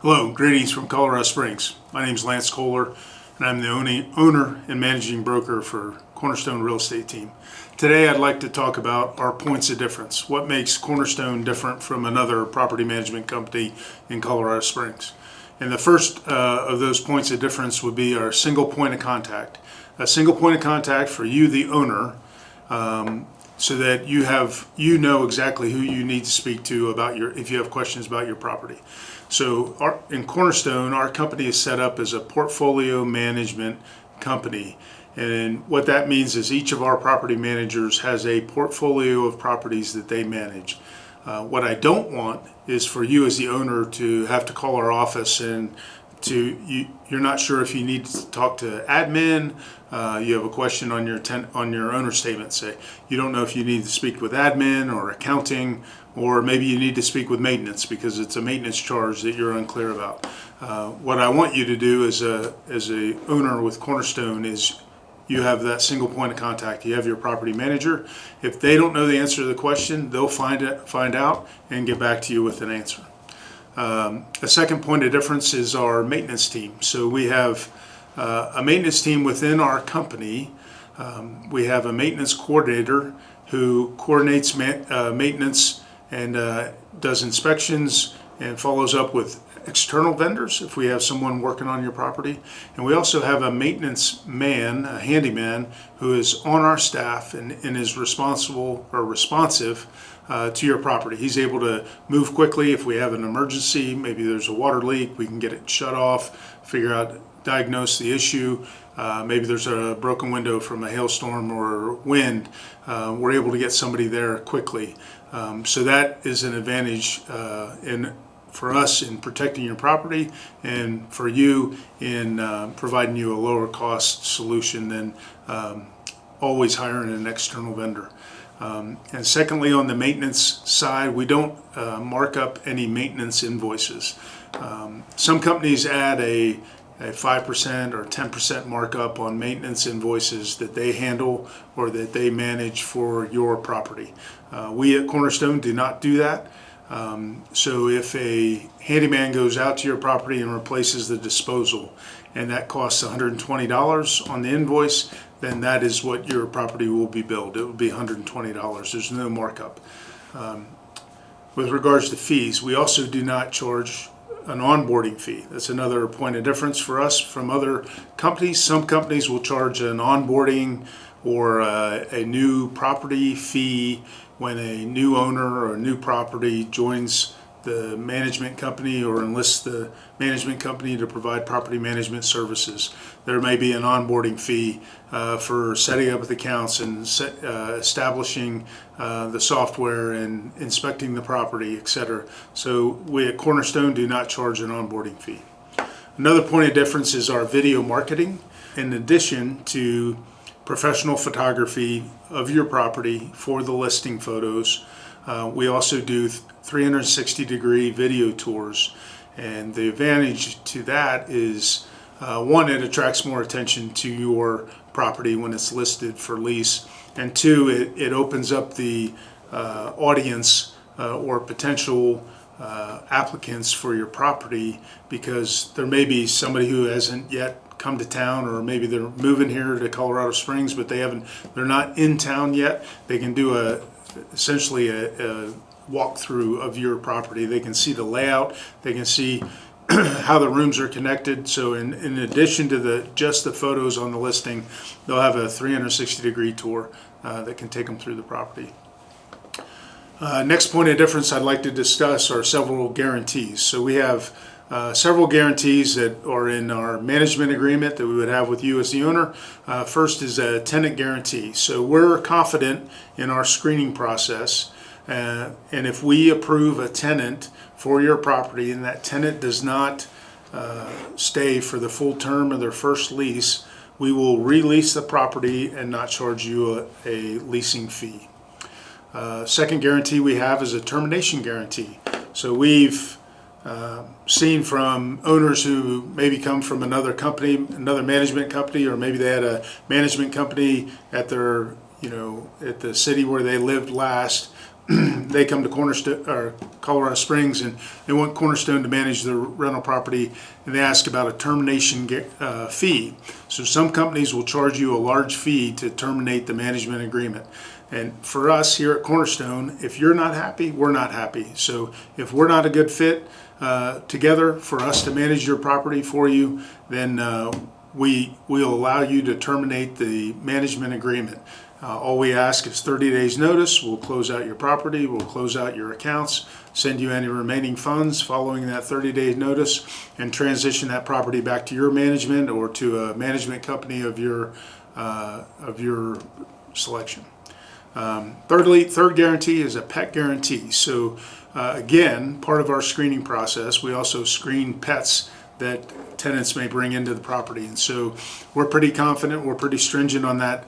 Hello, greetings from Colorado Springs. My name is Lance Kohler, and I'm the owner and managing broker for Cornerstone Real Estate Team. Today I'd like to talk about our points of difference. What makes Cornerstone different from another property management company in Colorado Springs? And the first of those points of difference would be our single point of contact. A single point of contact for you, the owner, so that you know exactly who you need to speak to if you have questions about your property. So in Cornerstone, our company is set up as a portfolio management company. And what that means is each of our property managers has a portfolio of properties that they manage. What I don't want is for you as the owner to have to call our office and you're not sure if you need to talk to admin, you have a question on your owner statement, say. You don't know if you need to speak with admin or accounting, or maybe you need to speak with maintenance because it's a maintenance charge that you're unclear about. What I want you to do as a owner with Cornerstone is you have that single point of contact. You have your property manager. If they don't know the answer to the question, they'll find out and get back to you with an answer. A second point of difference is our maintenance team. So we have a maintenance team within our company. We have a maintenance coordinator who coordinates maintenance and does inspections and follows up with external vendors if we have someone working on your property. And we also have a maintenance man, a handyman, who is on our staff and is responsive to your property. He's able to move quickly if we have an emergency. Maybe there's a water leak, we can get it shut off, diagnose the issue. Maybe there's a broken window from a hailstorm or wind. We're able to get somebody there quickly. So that is an advantage for us in protecting your property, and for you in providing you a lower cost solution than always hiring an external vendor. And secondly, on the maintenance side, we don't mark up any maintenance invoices. Some companies add a 5% or 10% markup on maintenance invoices that they handle or that they manage for your property. We at Cornerstone do not do that. So if a handyman goes out to your property and replaces the disposal and that costs $120 on the invoice, then that is what your property will be billed. It will be $120. There's no markup. With regards to fees, we also do not charge an onboarding fee. That's another point of difference for us from other companies. Some companies will charge an onboarding or a new property fee when a new owner or a new property joins the management company or enlists the management company to provide property management services. There may be an onboarding fee for setting up accounts and establishing the software and inspecting the property, etc. So we at Cornerstone do not charge an onboarding fee. Another point of difference is our video marketing. In addition to professional photography of your property for the listing photos, we also do 360-degree video tours, and the advantage to that is one, it attracts more attention to your property when it's listed for lease, and two, it opens up the audience or potential applicants for your property, because there may be somebody who hasn't yet come to town, or maybe they're moving here to Colorado Springs but they're not in town yet. They can do essentially a walkthrough of your property. They can see the layout, they can see how the rooms are connected. So in addition to just the photos on the listing, they'll have a 360-degree tour that can take them through the property. Next point of difference I'd like to discuss are several guarantees. So we have several guarantees that are in our management agreement that we would have with you as the owner. First is a tenant guarantee. So we're confident in our screening process, and if we approve a tenant for your property and that tenant does not stay for the full term of their first lease, we will release the property and not charge you a leasing fee. Second guarantee we have is a termination guarantee. So we've seen from owners who maybe come from another company, another management company, or maybe they had a management company at the city where they lived last, they come to Cornerstone or Colorado Springs and they want Cornerstone to manage their rental property, and they ask about a termination fee. So some companies will charge you a large fee to terminate the management agreement. And for us here at Cornerstone, if you're not happy, we're not happy. So if we're not a good fit together for us to manage your property for you, then we'll allow you to terminate the management agreement. All we ask is 30 days notice. We'll close out your property, we'll close out your accounts, send you any remaining funds following that 30-day notice, and transition that property back to your management or to a management company of your selection. Third guarantee is a pet guarantee. So again, part of our screening process, we also screen pets that tenants may bring into the property. And so we're pretty confident, we're pretty stringent on that,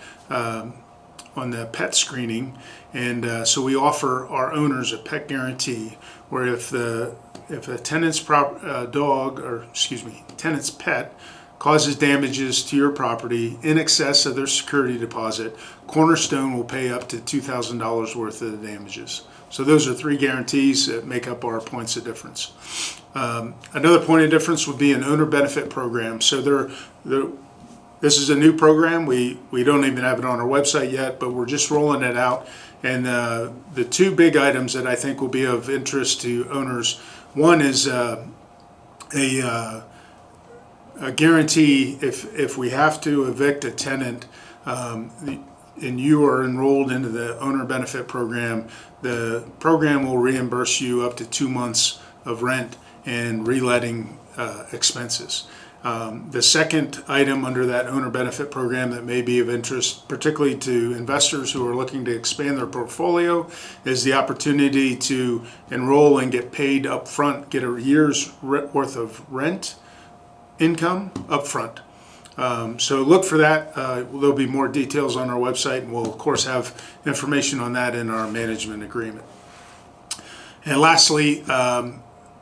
on the pet screening. And so we offer our owners a pet guarantee, where if a tenant's tenant's pet causes damages to your property in excess of their security deposit, Cornerstone will pay up to $2,000 worth of the damages. So those are 3 guarantees that make up our points of difference. Another point of difference would be an owner benefit program. So this is a new program. We don't even have it on our website yet, but we're just rolling it out. And the 2 big items that I think will be of interest to owners, one is a guarantee if we have to evict a tenant and you are enrolled into the owner benefit program, the program will reimburse you up to 2 months of rent and reletting expenses. The second item under that owner benefit program that may be of interest, particularly to investors who are looking to expand their portfolio, is the opportunity to enroll and get paid up front, get a year's worth of rent income up front. So look for that. There'll be more details on our website, and we'll of course have information on that in our management agreement. And lastly,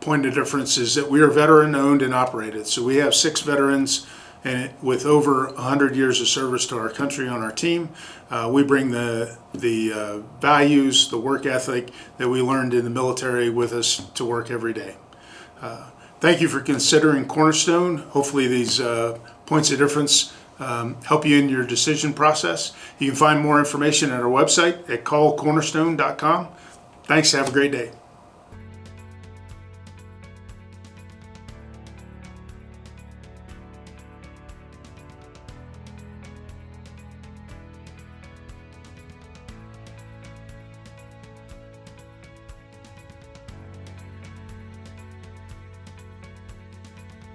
point of difference is that we are veteran owned and operated. So we have 6 veterans and with over 100 years of service to our country on our team. We bring the values, the work ethic that we learned in the military with us to work every day. Thank you for considering Cornerstone. Hopefully these points of difference help you in your decision process. You can find more information at our website at callcornerstone.com. Thanks. Have a great day.